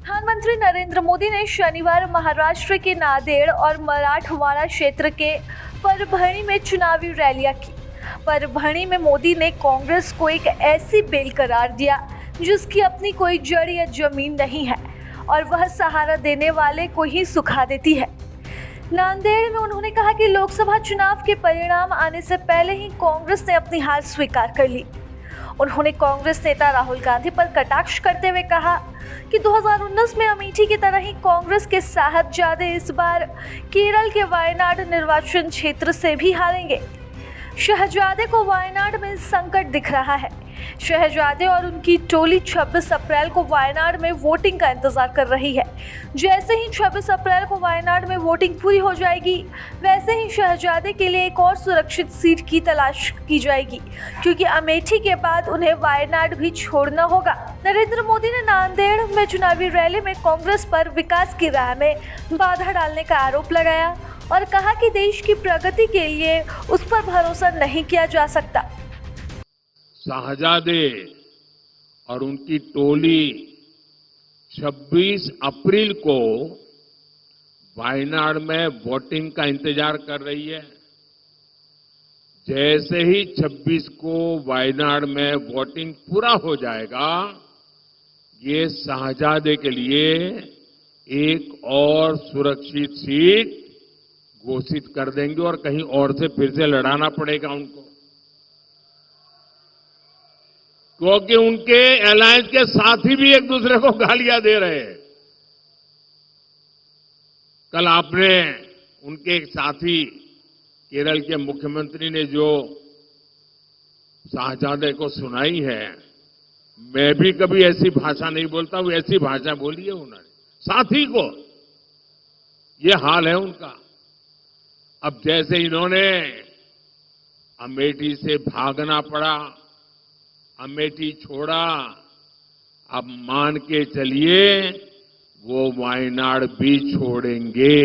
प्रधानमंत्री नरेंद्र मोदी ने शनिवार महाराष्ट्र के नांदेड़ और मराठवाड़ा क्षेत्र के परभणी में चुनावी रैलियां की। परभणी में मोदी ने कांग्रेस को एक ऐसी बेल करार दिया जिसकी अपनी कोई जड़ या जमीन नहीं है और वह सहारा देने वाले को ही सुखा देती है। नांदेड़ में उन्होंने कहा कि लोकसभा चुनाव के परिणाम आने से पहले ही कांग्रेस ने अपनी हार स्वीकार कर ली। उन्होंने कांग्रेस नेता राहुल गांधी पर कटाक्ष करते हुए कहा कि 2019 में अमेठी की तरह ही कांग्रेस के साहबजादे इस बार केरल के वायनाड निर्वाचन क्षेत्र से भी हारेंगे। शहजादे को वायनाड में संकट दिख रहा है। शहजादे और उनकी टोली 26 अप्रैल को वायनाड में वोटिंग का इंतजार कर रही है। जैसे ही 26 अप्रैल को वायनाड में वोटिंग पूरी हो जाएगी, वैसे ही शहजादे के लिए एक और सुरक्षित सीट की तलाश की जाएगी, क्योंकि अमेठी के बाद उन्हें वायनाड भी छोड़ना होगा। नरेंद्र मोदी ने नांदेड़ में चुनावी रैली में कांग्रेस पर विकास की राह में बाधा डालने का आरोप लगाया और कहा कि देश की प्रगति के लिए उस पर भरोसा नहीं किया जा सकता। शाहजादे और उनकी टोली 26 अप्रैल को वायनाड में वोटिंग का इंतजार कर रही है। जैसे ही 26 को वायनाड में वोटिंग पूरा हो जाएगा, ये शाहजादे के लिए एक और सुरक्षित सीट घोषित कर देंगे और कहीं और से फिर से लड़ाना पड़ेगा उनको, क्योंकि उनके अलायंस के साथी भी एक दूसरे को गालियां दे रहे हैं। कल आपने उनके एक साथी केरल के मुख्यमंत्री ने जो शाहजादे को सुनाई है, मैं भी कभी ऐसी भाषा नहीं बोलता, वो ऐसी भाषा बोली है उन्होंने साथी को। ये हाल है उनका। अब जैसे इन्होंने अमेठी से भागना पड़ा, अमेठी छोड़ा, अब मान के चलिए वो वायनाड भी छोड़ेंगे।